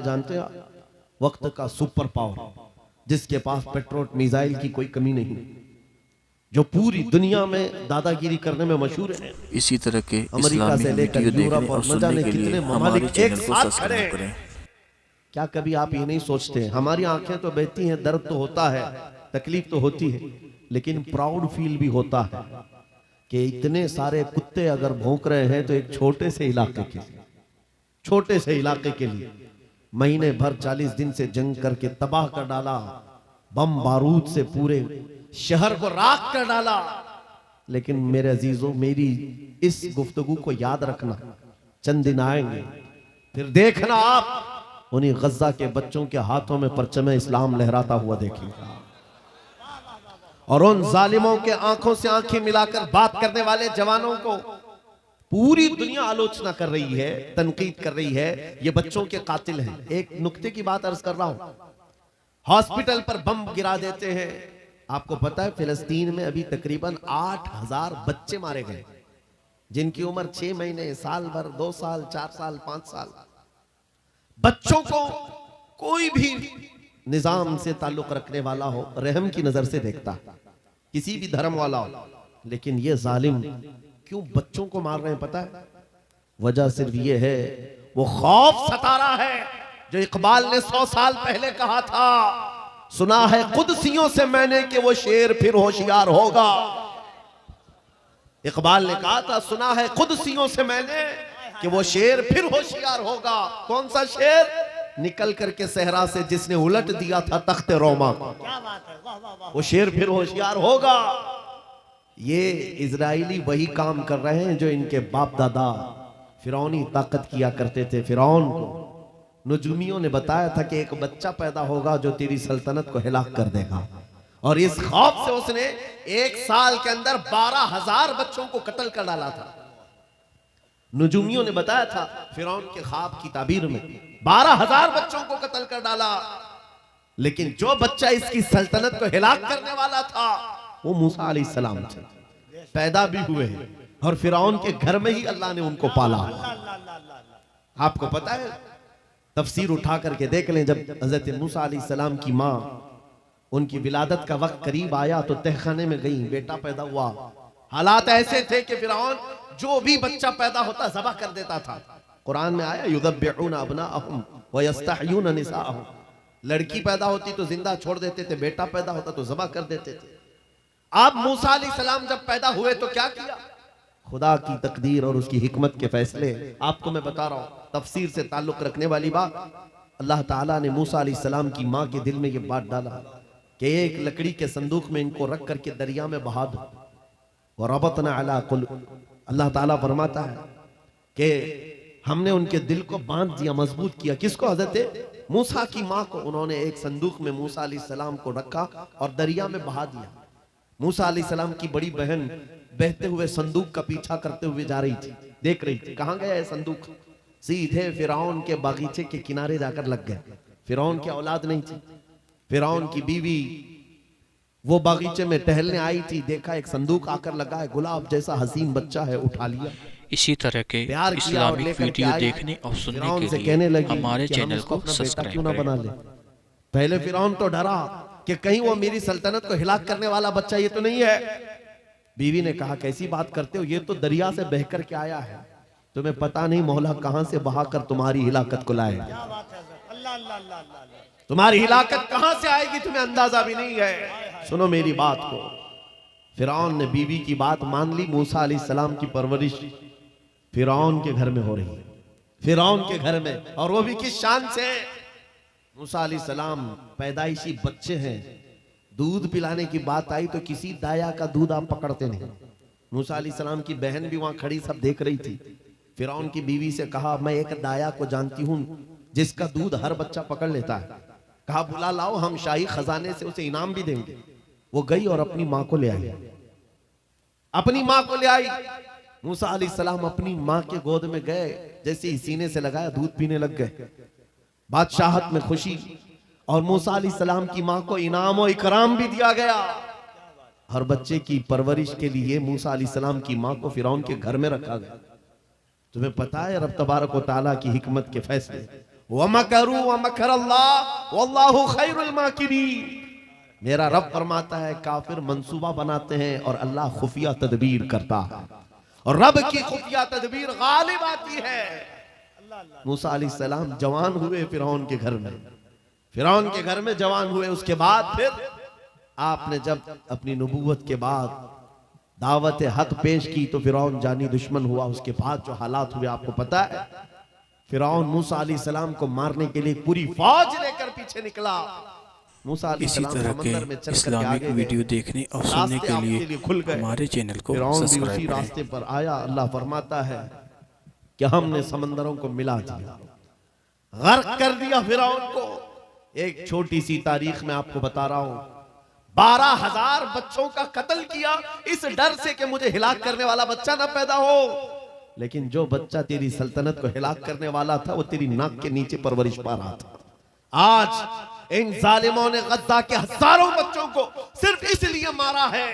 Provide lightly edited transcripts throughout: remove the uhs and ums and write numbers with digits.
जानते हैं आप, वक्त का सुपर पावर, जिसके पास पेट्रोल मिसाइल की कोई कमी नहीं, जो पूरी दुनिया में दादागिरी करने में मशहूर है। इसी तरह के अमेरिका से लेकर यूरोप और न जाने कितने ममालिक एक साथ खड़े करें। हैं। क्या कभी आप ये नहीं सोचते, हमारी आंखें तो बहती हैं, दर्द तो होता है, तकलीफ तो होती है, लेकिन प्राउड फील भी होता है कि इतने सारे कुत्ते अगर भौंक रहे हैं तो एक छोटे से इलाके के लिए महीने भर 40 दिन से जंग करके तबाह कर डाला, बम बारूद से पूरे शहर को राख कर डाला। लेकिन मेरे अजीजों, मेरी इस गुफ्तगू को याद रखना, चंद दिन आएंगे फिर देखना आप उन्हीं गज्जा के बच्चों के हाथों में परचम इस्लाम लहराता हुआ देखेंगे, और उन जालिमों के आंखों से आंखें मिलाकर बात करने वाले जवानों को पूरी दुनिया आलोचना कर रही है, तनकीद कर रही है, ये बच्चों के कातिल हैं। एक नुक्ते की बात अर्ज कर रहा हूं, हॉस्पिटल पर बम गिरा देते हैं। आपको पता है फिलिस्तीन में अभी तकरीबन 8000 बच्चे मारे गए, जिनकी उम्र 6 महीने, साल भर, 2 साल, 4 साल, 5 साल। बच्चों को कोई भी निजाम से ताल्लुक रखने वाला हो, रहम की नजर से देखता, किसी भी धर्म वाला हो, लेकिन ये जालिम क्यों बच्चों को मार रहे हैं पता है? वजह सिर्फ ये है, वो खौफ सता रहा है जो इकबाल ने 100 साल पहले कहा था, सुना है कुदसियों से मैंने कि वो शेर फिर होशियार होगा। इकबाल ने कहा था, सुना है कुदसियों से मैंने कि वो शेर फिर होशियार होगा। कौन सा शेर? निकल करके सहरा से जिसने उलट दिया था तख्ते रोमा को, वो शेर फिर होशियार होगा। ये इजराइली वही काम कर रहे हैं जो इनके बाप दादा फिरौनी ताकत किया करते थे। फिरौन को नुजूमियों ने बताया था कि एक बच्चा पैदा होगा जो तेरी सल्तनत को हिलाक कर देगा, और इस खौफ से उसने 1 साल के अंदर 12,000 बच्चों को कत्ल कर डाला था। नुजूमियों ने बताया था फिरौन के ख्वाब की ताबीर में 12,000 बच्चों को कत्ल कर डाला, लेकिन जो बच्चा इसकी सल्तनत को हिलाक करने वाला था वो मूसा अलैहिस्सलाम थे। पैदा भी हुए हैं और फिरौन के घर में ही अल्लाह ने उनको पाला। आपको पता है, तफसीर उठा करके देख लें, जब हजरत मूसा अलैहिस्सलाम की माँ, उनकी विलादत का वक्त करीब आया तो तहखाने में गई, बेटा पैदा हुआ। हालात ऐसे थे कि फिरौन जो भी बच्चा पैदा होता ज़बह कर देता था। कुरान में आया, युज़ब्बिहूना अब्नाअहुम व यस्तहयूना निसाअहुम, लड़की पैदा होती तो जिंदा छोड़ देते थे, बेटा पैदा होता तो ज़बह कर देते थे। अब मूसा अलैहिस्सलाम जब पैदा हुए तो क्या किया? खुदा की तकदीर और उसकी हिकमत के फैसले आपको मैं बता रहा हूं, तफसीर से ताल्लुक रखने वाली बात। अल्लाह ताला ने मूसा अलैहिस्सलाम की माँ के दिल में ये बात डाला कि एक लकड़ी के संदूक में इनको रख करके दरिया में बहा दो। और रबतना अला कुलूब, अल्लाह ताला फरमाता है कि हमने उनके दिल को बांध दिया, मजबूत किया। किसको? हजरत मूसा की माँ को। उन्होंने एक संदूक में मूसा अलैहिस्सलाम को रखा और दरिया में बहा दिया। मूसा अलैहिस्सलाम की बड़ी बहन बहते हुए संदूक का पीछा करते हुए जा रही थी, देख रही थी कहां गया है संदूक। सीधे फिरौन के बागीचे के किनारे जाकर लग गए। फिरौन की औलाद नहीं थी, फिरौन की बीवी वो बागीचे में टहलने आई थी, देखा एक संदूक आकर लगा है, गुलाब जैसा हसीन बच्चा है, उठा लिया। इसी तरह के इस्लामिक वीडियो देखने और सुनने के लिए हमारे चैनल को सब्सक्राइब क्यों ना बना ले। पहले फिरौन तो डरा कि कहीं वो मेरी सल्तनत को हिलाक करने वाला बच्चा ये तो नहीं है। बीवी ने कहा, कैसी बात करते हो, ये तो दरिया से बहकर के आया है, तुम्हें पता नहीं मौला कहां से बहाकर तुम्हारी हिलाकत को लाए। तुम्हारी हिलाकत कहां से आएगी तुम्हें अंदाजा भी नहीं है। सुनो मेरी बात को। फिरौन ने बीवी की बात मान ली। मूसा अलैहिस्सलाम की परवरिश फिरौन के घर में हो रही है, फिरौन के घर में, और वो भी किस शान से। मूसा अलैहिस्सलाम पैदाइशी बच्चे हैं, दूध पिलाने की बात आई तो किसी दाया का दूध आप पकड़ते नहीं। मूसा अलैहिस्सलाम की बहन भी वहां खड़ी सब देख रही थी। फिरौन की बीवी से कहा, मैं एक दाया को जानती हूं जिसका दूध हर बच्चा पकड़ लेता है। कहा, बुला लाओ, हम शाही खजाने से उसे इनाम भी देंगे। वो गई और अपनी माँ को ले आई, अपनी माँ को ले आई। मूसा अलैहिस्सलाम अपनी माँ के गोद में गए, जैसे ही सीने से लगाया दूध पीने लग गए। बादशाहत में खुशी, और मूसा अलैहिस्सलाम की माँ को इनाम और इकराम भी दिया गया। हर बच्चे की परवरिश के लिए मूसा अलैहिस्सलाम की माँ को फिरौन के घर में रखा गया। तुम्हें पता है रब तबारक व तआला की हिकमत के फैसले। वमकरू वमकरल्लाह वल्लाहु खैरुल माकिरीन। मेरा रब फरमाता है काफिर मंसूबा बनाते हैं और अल्लाह खुफिया तदबीर करता है, और रब की खुफिया तदबीर गालिब आती है। मूसा अलैहिस्सलाम जवान हुए फिरौन के घर में, फिरौन के घर में जवान हुए। उसके बाद फिर आपने जब अपनी नबूवत के बाद दावत हक पेश की तो फिरौन जानी दुश्मन हुआ। उसके बाद जो हालात हुए आपको पता है। फिरौन मूसा अलैहिस्सलाम को मारने के लिए पूरी फौज लेकर पीछे निकला। मूसा इसी तरह के इस्लामिक वीडियो देखने और सुनने के लिए हमारे चैनल को सब्सक्राइब करें। उसी रास्ते पर आया। अल्लाह फरमाता है कि हमने समंदरों को मिला दिया, गर्क कर दिया फिरौन को। एक छोटी सी तारीख में आपको बता रहा हूं, 12,000 बच्चों का कत्ल किया इस डर से कि मुझे हिलाक करने वाला बच्चा ना पैदा हो। लेकिन जो बच्चा तेरी सल्तनत को हिलाक करने वाला था वो तेरी नाक के नीचे परवरिश पा रहा था। आज इन जालिमों ने गद्दा के हजारों बच्चों को सिर्फ इसलिए मारा है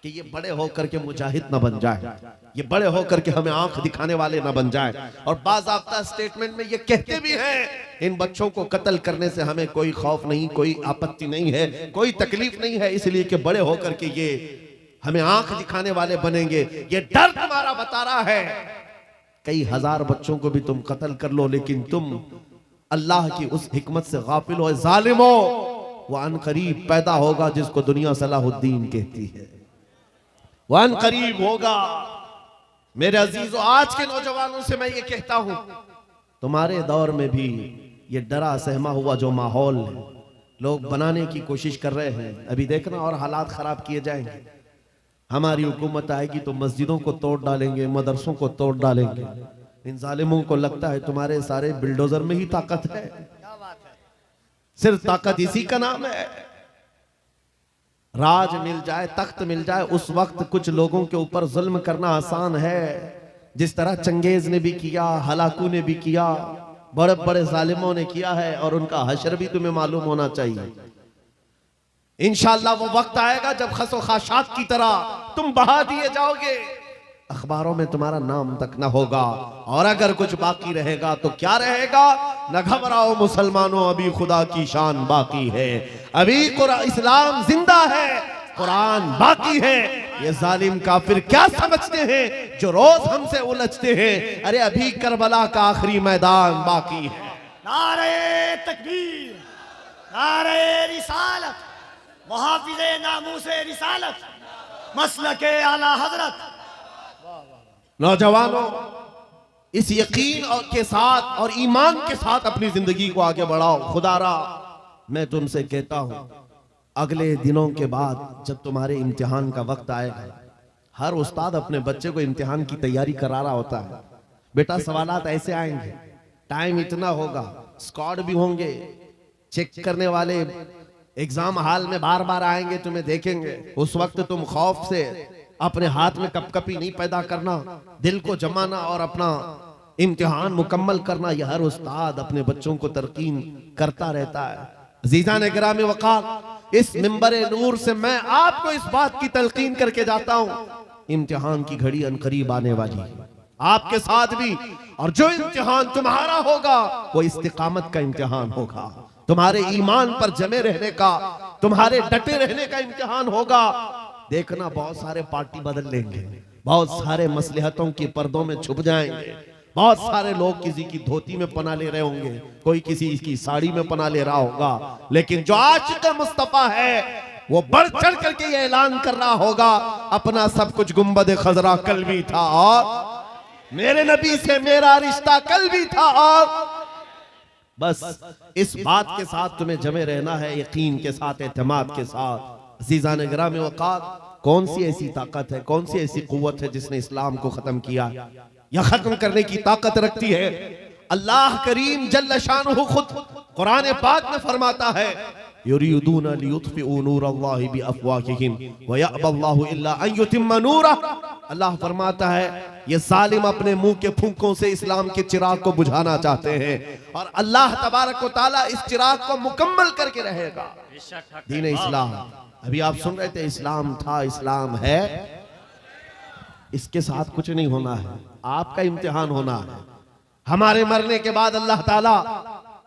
कि ये बड़े होकर के मुजाहिद न बन जाए, ये बड़े होकर के हमें आंख दिखाने वाले न बन जाए। और बाज़ाब्ता स्टेटमेंट में ये कहते भी हैं इन बच्चों को कत्ल करने से हमें कोई खौफ नहीं, कोई आपत्ति नहीं है, कोई तकलीफ नहीं है, इसलिए कि बड़े होकर के ये हमें आंख दिखाने वाले बनेंगे। ये डर तुम्हारा बता रहा है। कई हजार बच्चों को भी तुम कत्ल कर लो, लेकिन तुम अल्लाह की उस हिकमत से गाफिल हो। जालिमो, वो अनकरीब पैदा होगा जिसको दुनिया सलाहुद्दीन कहती है, वो अनकरीब होगा। मेरे अजीजों, आज के नौजवानों से मैं ये कहता हूं, तुम्हारे दौर में भी ये डरा सहमा हुआ जो माहौल लोग बनाने की कोशिश कर रहे हैं, अभी देखना और हालात खराब किए जाएंगे। हमारी हुकूमत आएगी तो मस्जिदों को तोड़ डालेंगे, मदरसों को तोड़ डालेंगे। इन जालिमों को लगता है तुम्हारे सारे बिल्डोजर में ही ताकत है। सिर्फ ताकत इसी का नाम है। राज मिल जाए, तख्त मिल जाए, उस वक्त कुछ लोगों के ऊपर जुल्म करना आसान है, जिस तरह चंगेज ने भी किया, हलाकू ने भी किया, बड़े बड़े जालिमों ने किया है। और उनका हशर भी तुम्हें मालूम होना चाहिए। इंशाअल्लाह वो वक्त आएगा जब खसो खाशात की तरह तुम बहा दिए जाओगे, अखबारों में तुम्हारा नाम तक न होगा। और अगर कुछ बाकी रहेगा तो क्या रहेगा? न घबराओ मुसलमानों, अभी खुदा की शान बाकी है, अभी इस्लाम जिंदा है, कुरान बाकी है। ये जालिम काफिर क्या समझते हैं जो रोज हमसे उलझते हैं? अरे अभी करबला का आखिरी मैदान बाकी है। नारे तकबीर, नारे रिसालत, मुहाफिज़े नामूसे रिसालत, मसलके आला हजरत। नौजवानों, इस यकीन और के साथ और ईमान के साथ अपनी जिंदगी को आगे बढ़ाओ। खुदारा मैं तुमसे कहता हूं, अगले दिनों के बाद जब तुम्हारे इम्तिहान का वक्त आएगा, हर उस्ताद अपने बच्चे को इम्तिहान की तैयारी करा रहा होता है। बेटा सवालात ऐसे आएंगे, टाइम इतना होगा, स्क्वाड भी होंगे, चेक करने वाले एग्जाम हॉल में बार बार आएंगे, तुम्हें देखेंगे। उस वक्त तुम खौफ से अपने हाथ में कपकपी नहीं पैदा करना, दिल को जमाना और अपना इम्तिहान मुकम्मल करना। यह हर उस्ताद अपने बच्चों को तरकीन करता रहता है। अज़ीज़ान गिरामी वक़ार, इस मिंबर नूर से मैं आपको इस बात की तलकीन करके जाता हूं, इम्तिहान की घड़ी अनकरीब आने वाली है आपके साथ भी। और जो इम्तिहान तुम्हारा होगा वो इस्तिकामत का इम्तिहान होगा, तुम्हारे ईमान पर जमे रहने का, तुम्हारे डटे रहने का इम्तिहान होगा। देखना बहुत सारे पार्टी बदल लेंगे, बहुत सारे मसलहतों के पर्दों में छुप जाएंगे, बहुत सारे लोग किसी की धोती में पना ले रहे होंगे, कोई किसी की साड़ी में पना ले रहा होगा, लेकिन जो आशिक मुस्तफा है वो बढ़ चढ़ करके ये ऐलान कर रहा होगा, अपना सब कुछ गुंबद खजरा कल भी था और मेरे नबी से मेरा रिश्ता कल भी था। और बस इस बात के साथ तुम्हें जमे रहना है, यकीन के साथ, एतमाद के साथ। अज़ीज़ान गिरामी वक़ार, कौन सी ऐसी ताकत है, कौन सी ऐसी कुव्वत है जिसने इस्लाम को खत्म किया या खत्म करने की ताकत रखती है? अल्लाह करीम जल्ल शानुहु खुद कुरान पाक में फरमाता है, युरीदूना लियुत्फिउ नूरल्लाहि बिअफ़वाहिहिम व यअबल्लाहु इल्ला अन युतिम्मा नूरह। अल्लाह फरमाता है ये जालिम अपने मुंह के फूंकों से इस्लाम के चिराग को बुझाना चाहते हैं, और अल्लाह तबारक व तआला इस चिराग को मुकम्मल करके रहेगा। दीन इस्लाम, अभी आप सुन रहे थे, इस्लाम था, इस्लाम है, इसके साथ कुछ नहीं होना है, आपका इम्तिहान होना है। हमारे मरने के बाद अल्लाह ताला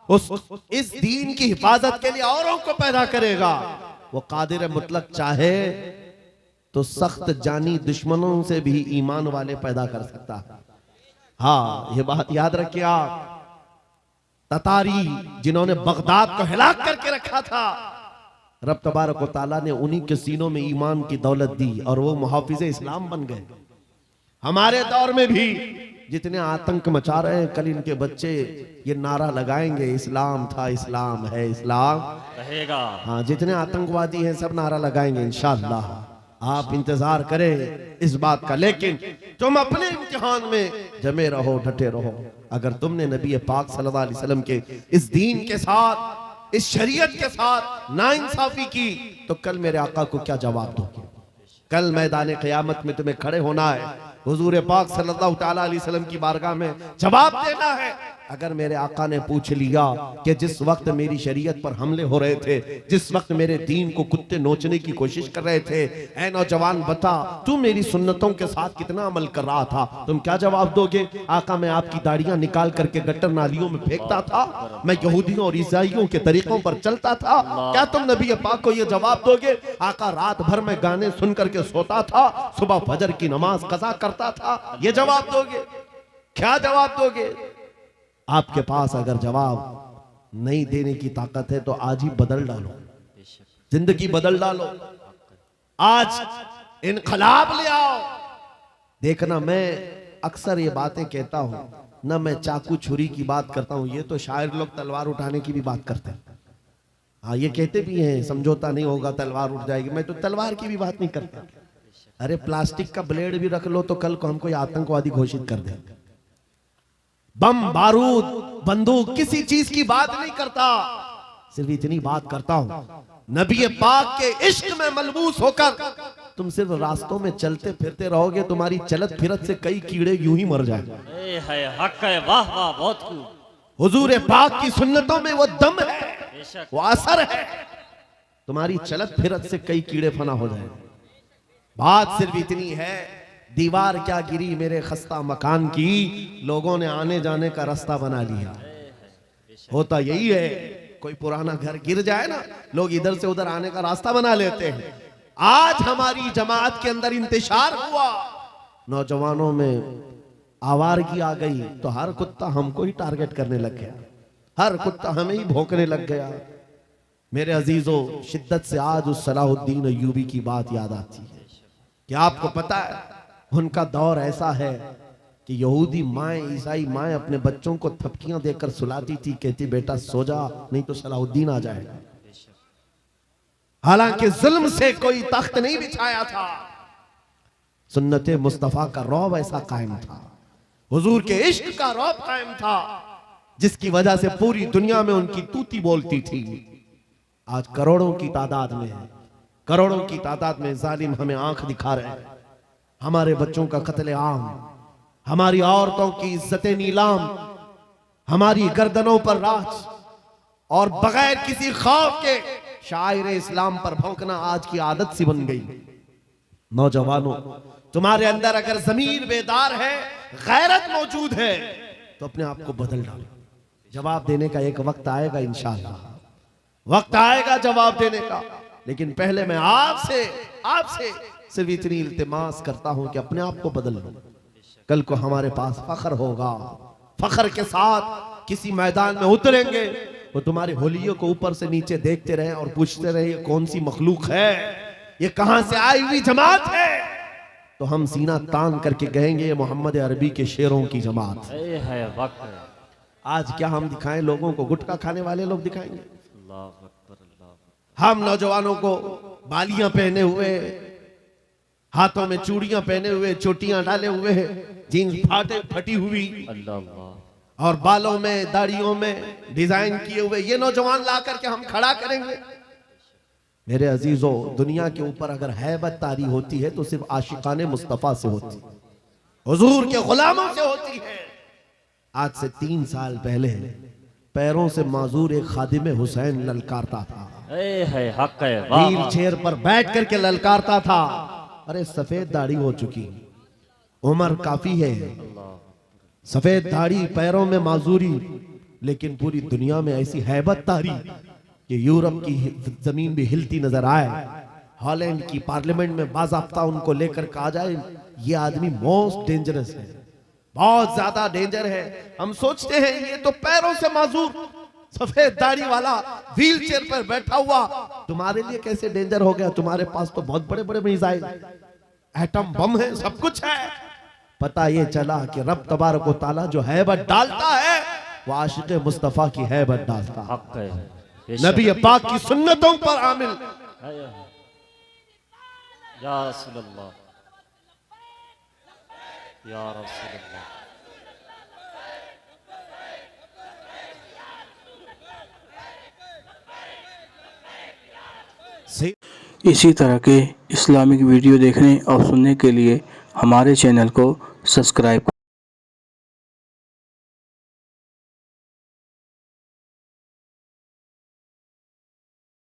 इस दीन की हिफाजत के लिए औरों को पैदा करेगा। वो कादिर मुतलक चाहे तो सख्त जानी दुश्मनों से भी ईमान वाले पैदा कर सकता है। हाँ, ये बात याद रखिए आप। ततारी जिन्होंने बगदाद को हिलाक करके रखा था, रब तबारक व तआला ने उन्हीं के सीनों में ईमान की दौलत दी और वो मुहाफिज़े इस्लाम बन गए। हमारे दौर में भी जितने आतंक मचा रहे हैं, कल इनके बच्चे ये नारा लगाएंगे, इस्लाम था, इस्लाम है, इस्लाम रहेगा। हाँ, जितने आतंकवादी हैं सब नारा लगाएंगे इंशाअल्लाह। आप इंतजार करें इस बात का। लेकिन तुम अपने इम्तिहान में जमे रहो, डटे रहो। अगर तुमने नबी पाक सल्लल्लाहु अलैहि वसल्लम के इस दीन के साथ, इस शरीयत के साथ नाइंसाफी की, तो कल मेरे आका को क्या जवाब दोगे? कल मैदान क़यामत में तुम्हें खड़े होना है, हुजूर पाक सल्लल्लाहु ताला अलैहि वसल्लम की बारगाह में जवाब देना है। अगर मेरे आका ने पूछ लिया कि जिस वक्त मेरी शरीयत पर हमले हो रहे थे, जिस वक्त मेरे दीन को कुत्ते नोचने की कोशिश कर रहे थे, ऐ नौजवान बता तू मेरी सुन्नतों के साथ कितना अमल कर रहा था? तुम क्या जवाब दोगे? आका मैं आपकी दाढ़ियां निकाल करके गटर नालियों में फेंकता था, मैं यहूदियों और ईसाइयों के तरीकों पर चलता था, क्या तुम नबी पाक को यह जवाब दोगे? आका रात भर में गाने सुन करके सोता था, सुबह फजर की नमाज कज़ा करता था, ये जवाब दोगे? क्या जवाब दोगे? आपके पास अगर जवाब नहीं देने की ताकत है तो आज ही बदल डालो, जिंदगी बदल डालो, आज इनकलाब ले आओ। देखना, मैं अक्सर ये बातें कहता हूं ना, मैं चाकू छुरी की बात करता हूं, ये तो शायर लोग तलवार उठाने की भी बात करते हैं। हाँ, ये कहते भी हैं समझौता नहीं होगा तलवार उठ जाएगी, मैं तो तलवार की भी बात नहीं करता। अरे प्लास्टिक का ब्लेड भी रख लो तो कल को हम कोई आतंकवादी घोषित कर दें। बम बारूद बंदूक किसी चीज की बात नहीं करता, सिर्फ इतनी बात करता हूं, नबी पाक के इश्क में मलबूस होकर तुम सिर्फ रास्तों में चलते फिरते रहोगे, तुम्हारी चलत फिरत से कई कीड़े यूं ही मर जाएंगे। हक है, वाह वाह, बहुत खूब। हुजूर पाक की सुन्नतों में वो दम है, वो असर है, तुम्हारी चलत फिरत से कई कीड़े फना हो जाएंगे। बात सिर्फ इतनी है, दीवार क्या गिरी मेरे खस्ता मकान की, लोगों ने आने जाने का रास्ता बना लिया। होता यही है, कोई पुराना घर गिर जाए ना, लोग इधर से उधर आने का रास्ता बना लेते हैं। आज हमारी जमात के अंदर इंतशार हुआ, नौजवानों में आवारगी आ गई, तो हर कुत्ता हमको ही टारगेट करने लग गया, हर कुत्ता हमें ही भौंकने लग गया। मेरे अजीजों, शिद्दत से आज उस सलाहुद्दीन अय्यूबी की बात याद आती है। क्या आपको पता है उनका दौर ऐसा है कि यहूदी माएँ, ईसाई माएँ अपने बच्चों को थपकियां देकर सुलाती थी, कहती बेटा सो जा नहीं तो सलाहुद्दीन आ जाएगा। हालांकि जुल्म से कोई तख्त नहीं बिछाया था, सुन्नत मुस्तफा का रौब ऐसा कायम था, हुजूर के इश्क का रौब कायम था, जिसकी वजह से पूरी दुनिया में उनकी तूती बोलती थी। आज करोड़ों की तादाद में, करोड़ों की तादाद में जालिम हमें आंख दिखा रहे हैं, हमारे बच्चों का कत्ले आम, हमारी औरतों की इज्जतें नीलाम, हमारी गर्दनों पर राज, और बगैर किसी खौफ के शायर इस्लाम पर भौंकना आज की आदत सी बन गई। नौजवानों, तुम्हारे अंदर अगर ज़मीर बेदार है, गैरत मौजूद है, तो अपने आप को बदल डालो। जवाब देने का एक वक्त आएगा, इंशाअल्लाह वक्त आएगा जवाब देने का। लेकिन पहले मैं आपसे सिर्फ इतनी इल्तिमास करता हूं कि अपने आप को बदल लो। कल को हमारे पास फख्र होगा, फख्र के साथ किसी मैदान में उतरेंगे, वो तुम्हारे होलियों को ऊपर से नीचे देखते रहे और पूछते रहे ये कौन सी मखलूक है, ये कहां से आई हुई जमात है, तो हम सीना तान करके कहेंगे ये मोहम्मद अरबी के शेरों की जमात है। आज क्या हम दिखाएं लोगों को? गुटखा खाने वाले लोग दिखाएंगे? हम नौजवानों को बालियां पहने हुए, हाथों में चूड़ियां पहने हुए, चोटियां डाले हुए, जीन्स फटी हुई, और बालों में दाढ़ियों में डिजाइन किए हुए ये नौजवान ला करके हम खड़ा करेंगे? मेरे अजीजों, दुनिया के ऊपर अगर हैबत तारी होती है तो सिर्फ आशिकाने मुस्तफा से होती, हुजूर के गुलामों से होती है। आज से 3 साल पहले पैरों से माजूर एक खादिम हुसैन ललकारता था, व्हील चेयर पर बैठ करके ललकारता था, अरे सफेद दाढ़ी हो चुकी, उम्र काफी है, सफेद दाढ़ी, पैरों में माजूरी, लेकिन पूरी दुनिया में ऐसी हैबत तारी कि यूरोप की जमीन भी हिलती नजर आए। हॉलैंड की पार्लियामेंट में बाज़ाब्ता उनको लेकर कहा जाए ये आदमी मोस्ट डेंजरस है, बहुत ज्यादा डेंजर है। हम सोचते हैं ये तो पैरों से माजूर सफेद दाढ़ी वाला व्हील चेयर पर बैठा हुआ, तुम्हारे लिए कैसे डेंजर हो गया? तुम्हारे पास तो बहुत बड़े बड़े मिसाइल, एटम बम है, सब कुछ है। पता ये चला कि रब तबारक व तआला जो हैबत डालता है वो आशिक मुस्तफा की हैबत डालता है। हक है, नबी पाक की सुन्नतों पर आमिल। या रसूल अल्लाह, या रसूल अल्लाह। इसी तरह के इस्लामिक वीडियो देखने और सुनने के लिए हमारे चैनल को सब्सक्राइब